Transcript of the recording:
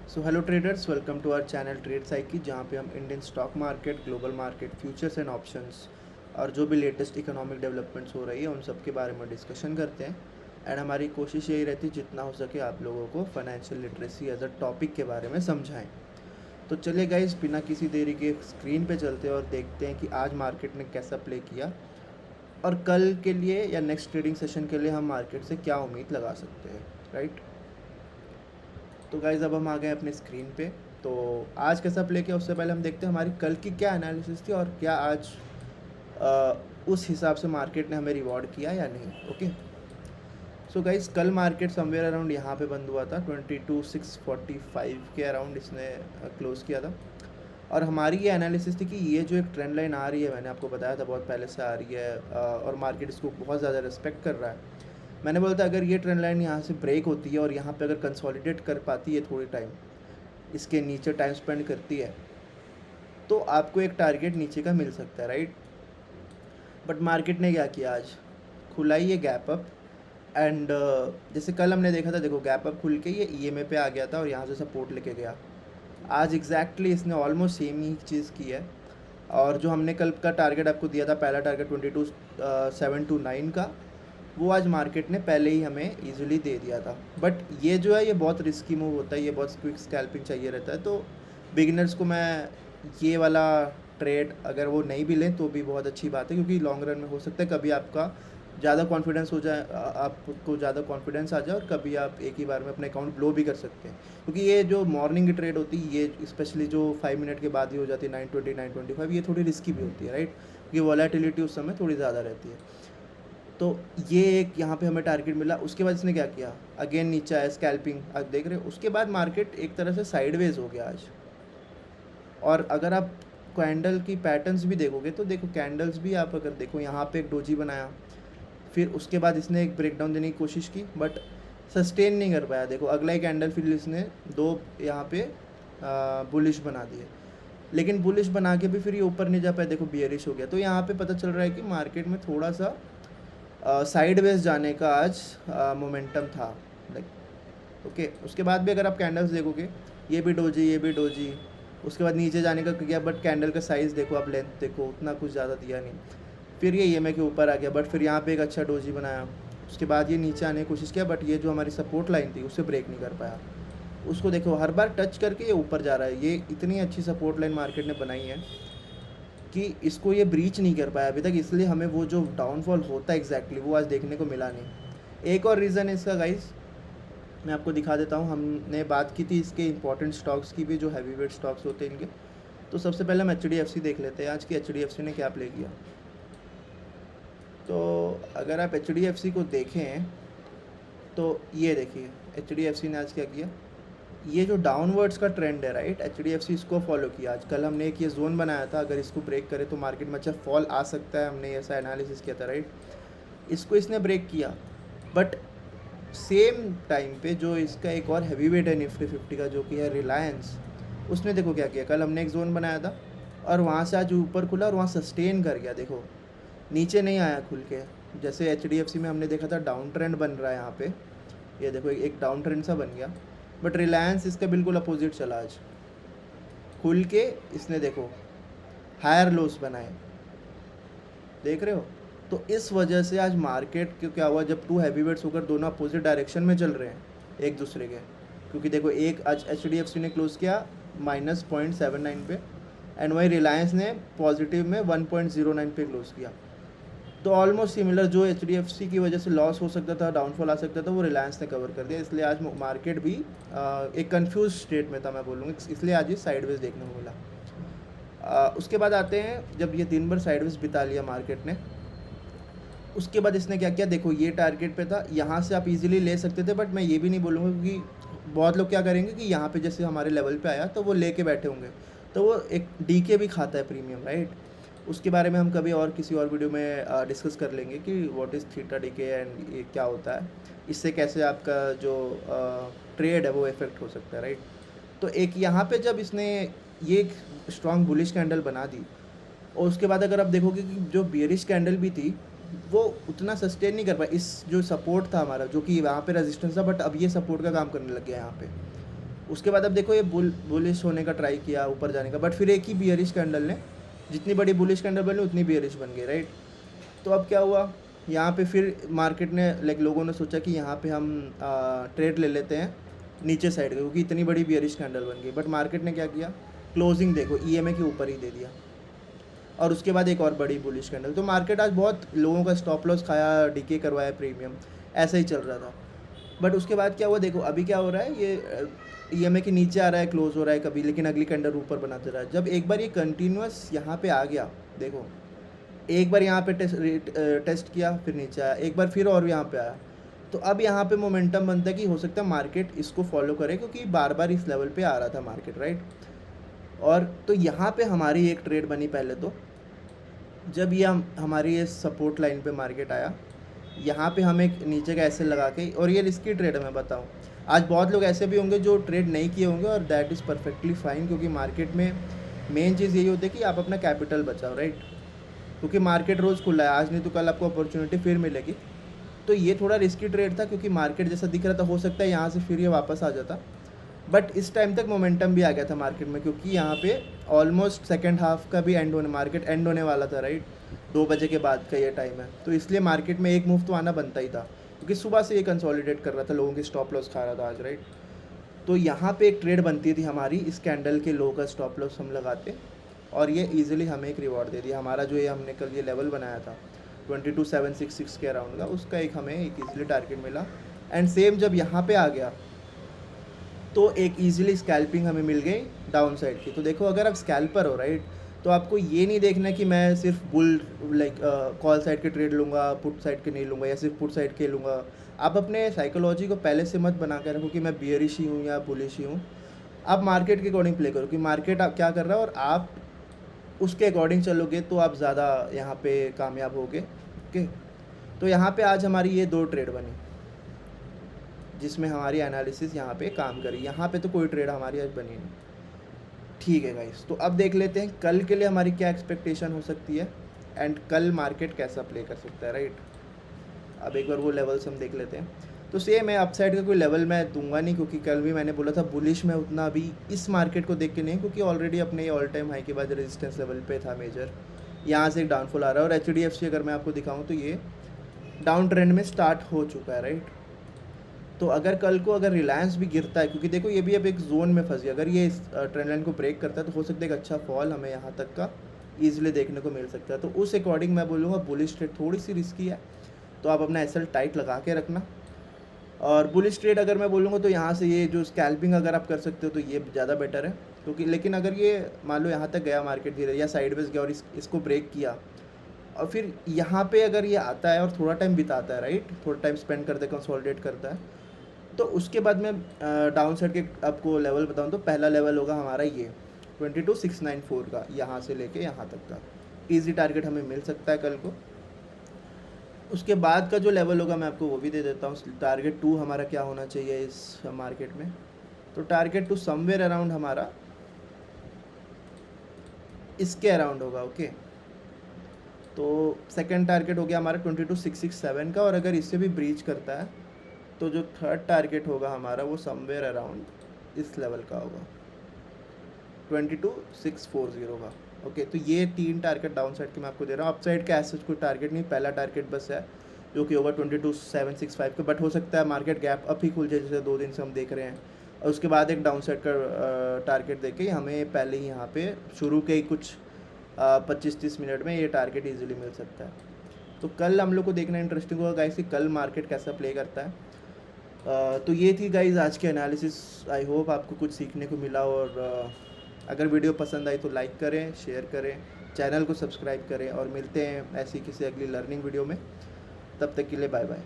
So hello traders, welcome to our channel Trade Psyche, जहाँ पे हम Indian stock market, global market, futures and options और जो भी लेटेस्ट इकोनॉमिक डेवलपमेंट्स हो रही है उन सब के बारे में डिस्कशन करते हैं। एंड हमारी कोशिश यही रहती है जितना हो सके आप लोगों को financial literacy as a topic के बारे में समझाएं। तो चलिए गाइस, बिना किसी देरी के स्क्रीन पे चलते हैं और देखते हैं कि आज मार्केट ने कैसा प्ले किया और कल के लिए या नेक्स्ट ट्रेडिंग सेशन के लिए हम मार्केट से क्या उम्मीद लगा सकते हैं, राइट। तो गाइज़ अब हम आ गए अपने स्क्रीन पे। तो आज कैसा प्ले किया उससे पहले हम देखते हैं हमारी कल की क्या एनालिसिस थी और क्या आज उस हिसाब से मार्केट ने हमें रिवॉर्ड किया या नहीं। ओके, सो गाइज़ कल मार्केट समवेयर अराउंड यहाँ पे बंद हुआ था, 22,645 के अराउंड इसने क्लोज़ किया था। और हमारी ये एनालिसिस थी कि ये जो एक ट्रेंड लाइन आ रही है, मैंने आपको बताया था बहुत पहले से आ रही है और मार्केट इसको बहुत ज़्यादा रिस्पेक्ट कर रहा है। मैंने बोला था अगर ये ट्रेंड लाइन यहाँ से ब्रेक होती है और यहाँ पे अगर कंसोलिडेट कर पाती है थोड़ी टाइम, इसके नीचे टाइम स्पेंड करती है, तो आपको एक टारगेट नीचे का मिल सकता है, राइट। बट मार्केट ने क्या किया, आज खुला ही ये गैप अप एंड जैसे कल हमने देखा था, देखो गैप अप खुल के ये ईएमए पे आ गया था और यहाँ से सपोर्ट लेके गया। आज एग्जैक्टली इसने ऑलमोस्ट सेम ही चीज़ की है। और जो हमने कल का टारगेट आपको दिया था, पहला टारगेट 22,729 का, वो आज मार्केट ने पहले ही हमें इजीली दे दिया था। बट ये जो है ये बहुत रिस्की मूव होता है, ये बहुत क्विक स्कैल्पिंग चाहिए रहता है। तो बिगिनर्स को मैं ये वाला ट्रेड अगर वो नहीं भी लें तो भी बहुत अच्छी बात है, क्योंकि लॉन्ग रन में हो सकता है कभी आपका ज़्यादा कॉन्फिडेंस हो जाए, आपको ज़्यादा कॉन्फिडेंस आ जाए और कभी आप एक ही बार में अपना अकाउंट ब्लो भी कर सकते हैं। क्योंकि ये जो मॉर्निंग की ट्रेड होती है, ये स्पेशली जो 5 मिनट के बाद ही हो जाती है 9:20 9:25, ये थोड़ी रिस्की भी होती है, राइट। क्योंकि वॉलेटिलिटी उस समय थोड़ी ज़्यादा रहती है। तो ये एक यहाँ पे हमें टारगेट मिला। उसके बाद इसने क्या किया, अगेन नीचे आया, स्कैल्पिंग आप देख रहे हो। उसके बाद मार्केट एक तरह से साइडवेज हो गया आज। और अगर आप कैंडल की पैटर्न्स भी देखोगे तो देखो, कैंडल्स भी आप अगर देखो, यहाँ पे एक डोजी बनाया, फिर उसके बाद इसने एक ब्रेकडाउन देने की कोशिश की बट सस्टेन नहीं कर पाया। देखो अगला ही कैंडल फिर इसने दो यहाँ पे बुलिश बना दिए, लेकिन बुलिश बना के भी फिर ये ऊपर नहीं जा पाया, देखो बियरिश हो गया। तो यहाँ पे पता चल रहा है कि मार्केट में थोड़ा सा साइडवेज जाने का आज मोमेंटम था, लाइक। ओके, उसके बाद भी अगर आप कैंडल्स देखोगे, ये भी डोजी, ये भी डोजी, उसके बाद नीचे जाने का किया, बट कैंडल का साइज़ देखो, आप लेंथ देखो, उतना कुछ ज़्यादा दिया नहीं। फिर ये ईएमए के ऊपर आ गया, बट फिर यहाँ पे एक अच्छा डोजी बनाया। उसके बाद ये नीचे आने की कोशिश किया, बट ये जो हमारी सपोर्ट लाइन थी उसे ब्रेक नहीं कर पाया। उसको देखो हर बार टच करके ये ऊपर जा रहा है। ये इतनी अच्छी सपोर्ट लाइन मार्केट ने बनाई है कि इसको ये ब्रीच नहीं कर पाया अभी तक, इसलिए हमें वो जो डाउनफॉल होता है एग्जैक्टली वो आज देखने को मिला नहीं। एक और रीज़न है इसका गाइस, मैं आपको दिखा देता हूँ। हमने बात की थी इसके इंपॉर्टेंट स्टॉक्स की भी, जो हैवी वेट स्टॉक्स होते हैं इनके। तो सबसे पहले हम HDFC देख लेते हैं आज की HDFC ने क्या प्ले किया। तो अगर आप HDFC को देखें तो ये देखिए HDFC ने आज क्या किया, ये जो डाउनवर्ड्स का ट्रेंड है, राइट, HDFC इसको फॉलो किया आज। कल हमने एक ये जोन बनाया था, अगर इसको ब्रेक करे तो मार्केट में अच्छा फॉल आ सकता है, हमने ऐसा एनालिसिस किया था, राइट। इसको इसने ब्रेक किया, बट सेम टाइम पे जो इसका एक और हैवी वेट है निफ्टी 50 का, जो कि है रिलायंस, उसने देखो क्या किया। कल हमने एक जोन बनाया था और वहाँ से आज ऊपर खुला और वहाँ सस्टेन कर गया। देखो नीचे नहीं आया खुल के, जैसे HDFC में हमने देखा था डाउन ट्रेंड बन रहा है यहाँ पे, ये देखो एक डाउन ट्रेंड सा बन गया। बट रिलायंस इसका बिल्कुल अपोजिट चला, आज खुल के इसने देखो हायर लोस बनाए, देख रहे हो। तो इस वजह से आज मार्केट को क्या हुआ, जब टू हैवी वेट्स होकर दोनों अपोजिट डायरेक्शन में चल रहे हैं एक दूसरे के, क्योंकि देखो एक आज HDFC ने क्लोज किया -0.79 पे एंड वही रिलायंस ने पॉजिटिव में 1.09 पे क्लोज किया। तो ऑलमोस्ट सिमिलर, जो HDFC की वजह से लॉस हो सकता था, डाउनफॉल आ सकता था, वो रिलायंस ने कवर कर दिया। इसलिए आज मार्केट भी एक कंफ्यूज स्टेट में था, मैं बोलूँगा, इसलिए आज ये साइडवेज देखने को मिला। उसके बाद आते हैं, जब ये दिन भर साइडवेज बिता लिया मार्केट ने, उसके बाद इसने क्या किया, देखो ये टारगेट पे था, यहाँ से आप इजीली ले सकते थे, बट मैं ये भी नहीं बोलूँगा, क्योंकि बहुत लोग क्या करेंगे कि यहाँ पे जैसे हमारे लेवल पे आया तो वो लेके बैठे होंगे, तो वो एक डीके भी खाता है प्रीमियम, राइट। उसके बारे में हम कभी और किसी और वीडियो में डिस्कस कर लेंगे कि what is theta DK and ये क्या होता है, इससे कैसे आपका जो ट्रेड है वो इफेक्ट हो सकता है, राइट। तो एक यहाँ पे जब इसने ये एक स्ट्रॉन्ग बुलिश कैंडल बना दी, और उसके बाद अगर आप देखोगे कि जो बियरिश कैंडल भी थी वो उतना सस्टेन नहीं कर पाया। इस जो सपोर्ट था हमारा, जो कि वहाँ पे रेजिस्टेंस था, बट अब ये सपोर्ट का काम करने लग गया यहाँ पे। उसके बाद अब देखो ये बुलिश होने का ट्राई किया, ऊपर जाने का, बट फिर एक ही बियरिश कैंडल ने, जितनी बड़ी बुलिश कैंडल बनी उतनी बियरिश बन गई, राइट। तो अब क्या हुआ, यहाँ पे फिर मार्केट ने लाइक लोगों ने सोचा कि यहाँ पे हम ट्रेड ले लेते हैं नीचे साइड का, क्योंकि इतनी बड़ी बियरिश कैंडल बन गई। बट मार्केट ने क्या किया, क्लोजिंग देखो ईएमए के ऊपर ही दे दिया, और उसके बाद एक और बड़ी बुलिश कैंडल। तो मार्केट आज बहुत लोगों का स्टॉप लॉस खाया, डीके करवाया प्रीमियम, ऐसा ही चल रहा था। बट उसके बाद क्या हुआ, देखो अभी क्या हो रहा है, ये ईएमए के नीचे आ रहा है, क्लोज हो रहा है कभी, लेकिन अगली कैंडल ऊपर बनाते रहा है। जब एक बार ये कंटिन्यूस यहाँ पे आ गया, देखो एक बार यहाँ पे टेस्ट किया, फिर नीचे आया, एक बार फिर और यहाँ पे आया, तो अब यहाँ पे मोमेंटम बनता है कि हो सकता है मार्केट इसको फॉलो करे, क्योंकि बार बार इस लेवल पे आ रहा था मार्केट, राइट। और तो यहाँ पे हमारी एक ट्रेड बनी पहले तो, जब ये हमारी ये सपोर्ट लाइन पे मार्केट आया, यहाँ पे हम एक नीचे का ऐसे लगा के, और ये रिस्की ट्रेड है मैं बताऊँ। आज बहुत लोग ऐसे भी होंगे जो ट्रेड नहीं किए होंगे, और दैट इज़ परफेक्टली फाइन, क्योंकि मार्केट में मेन चीज़ यही होती है कि आप अपना कैपिटल बचाओ, राइट। क्योंकि मार्केट रोज़ खुला है, आज नहीं तो कल आपको अपॉर्चुनिटी फिर मिलेगी। तो ये थोड़ा रिस्की ट्रेड था, क्योंकि मार्केट जैसा दिख रहा था, हो सकता है यहाँ से फिर ये वापस आ जाता। बट इस टाइम तक मोमेंटम भी आ गया था मार्केट में, क्योंकि यहाँ पे ऑलमोस्ट सेकेंड हाफ का भी मार्केट एंड होने वाला था, राइट। 2 बजे के बाद का ये टाइम है, तो इसलिए मार्केट में एक मूव तो आना बनता ही था, क्योंकि सुबह से ये कंसोलिडेट कर रहा था, लोगों की स्टॉप लॉस खा रहा था आज, राइट। तो यहाँ पे एक ट्रेड बनती थी हमारी, इस कैंडल के लो का स्टॉप लॉस हम लगाते, और ये ईजिली हमें एक रिवॉर्ड दे दिया। हमारा जो ये हमने कल ये लेवल बनाया था 22,766 के अराउंड का, उसका एक हमें एक ईजिली टारगेट मिला। एंड सेम जब यहाँ पे आ गया तो एक ईजिली स्कैल्पिंग हमें मिल गई डाउन साइड की। तो देखो अगर आप स्कैल्पर हो, राइट, तो आपको ये नहीं देखना कि मैं सिर्फ बुल लाइक कॉल साइड के ट्रेड लूँगा, पुट साइड के नहीं लूँगा, या सिर्फ पुट साइड के लूँगा। आप अपने साइकोलॉजी को पहले से मत बना कर रखो कि मैं बियरिश ही हूँ या बुलिश ही हूँ। आप मार्केट के अकॉर्डिंग प्ले करो कि मार्केट आप क्या कर रहा है, और आप उसके अकॉर्डिंग चलोगे तो आप ज़्यादा यहाँ पे कामयाब होगे, ओके। तो यहाँ पे आज हमारी ये 2 ट्रेड बनी, जिसमें हमारी एनालिसिस यहाँ पे काम करी। यहाँ पे तो कोई ट्रेड हमारी आज बनी नहीं, ठीक है गाइस। तो अब देख लेते हैं कल के लिए हमारी क्या एक्सपेक्टेशन हो सकती है, एंड कल मार्केट कैसा प्ले कर सकता है, राइट। अब एक बार वो लेवल्स हम देख लेते हैं। तो सेम है, अपसाइड का कोई लेवल मैं दूंगा नहीं, क्योंकि कल भी मैंने बोला था बुलिश में उतना अभी इस मार्केट को देख के नहीं, क्योंकि ऑलरेडी अपने ऑल टाइम हाई के बाद रेजिस्टेंस लेवल पे था मेजर, यहाँ से एक डाउनफॉल आ रहा है। और HDFC अगर मैं आपको दिखाऊँ तो ये डाउन ट्रेंड में स्टार्ट हो चुका है, राइट। तो अगर कल को अगर रिलायंस भी गिरता है, क्योंकि देखो ये भी अब एक जोन में फंस गया, अगर ये इस ट्रेंड लाइन को ब्रेक करता है तो हो सकता है एक अच्छा फॉल हमें यहाँ तक का ईजिली देखने को मिल सकता है। तो उस अकॉर्डिंग मैं बोलूँगा बुलिश ट्रेड थोड़ी सी रिस्की है, तो आप अपना SL टाइट लगा के रखना। और बुलिश ट्रेड अगर मैं बोलूँगा तो यहाँ से ये जो स्कैल्पिंग अगर आप कर सकते हो तो ये ज़्यादा बेटर है, क्योंकि लेकिन अगर ये मान लो यहाँ तक गया मार्केट धीरे, या साइडवेज गया और इसको ब्रेक किया, और फिर यहाँ पे अगर ये आता है और थोड़ा टाइम बिताता है, राइट, थोड़ा टाइम स्पेंड करता है, कंसोलिडेट करता है, तो उसके बाद मैं डाउन साइड के आपको लेवल बताऊँ तो पहला लेवल होगा हमारा ये 22,694 का, यहाँ से लेके यहाँ तक का ईजी टारगेट हमें मिल सकता है कल को। उसके बाद का जो लेवल होगा मैं आपको वो भी दे देता हूँ। टारगेट 2 हमारा क्या होना चाहिए इस मार्केट में, तो टारगेट 2 समवेयर अराउंड हमारा इसके अराउंड होगा, ओके। तो सेकंड टारगेट हो गया हमारा 22,667 का, और अगर इससे भी ब्रीच करता है तो जो थर्ड टारगेट होगा हमारा वो समवेयर अराउंड इस लेवल का होगा 22,640 का, ओके। तो ये 3 टारगेट डाउन साइड के मैं आपको दे रहा हूँ। अप साइड का ऐसा कोई टारगेट नहीं, पहला टारगेट बस है जो कि होगा 22,765 का, बट हो सकता है मार्केट गैप अप ही खुल जाए, जैसे 2 दिन से हम देख रहे हैं, और उसके बाद एक डाउन साइड का टारगेट देके हमें पहले ही यहाँ पे शुरू के ही कुछ 25-30 मिनट में ये टारगेट ईजिली मिल सकता है। तो कल हम लोग को देखना इंटरेस्टिंग होगा गाइस कि कल मार्केट कैसा प्ले करता है। तो ये थी गाइस आज की एनालिसिस। आई होप आपको कुछ सीखने को मिला, और अगर वीडियो पसंद आई तो लाइक करें, शेयर करें, चैनल को सब्सक्राइब करें, और मिलते हैं ऐसी किसी अगली लर्निंग वीडियो में। तब तक के लिए बाय बाय।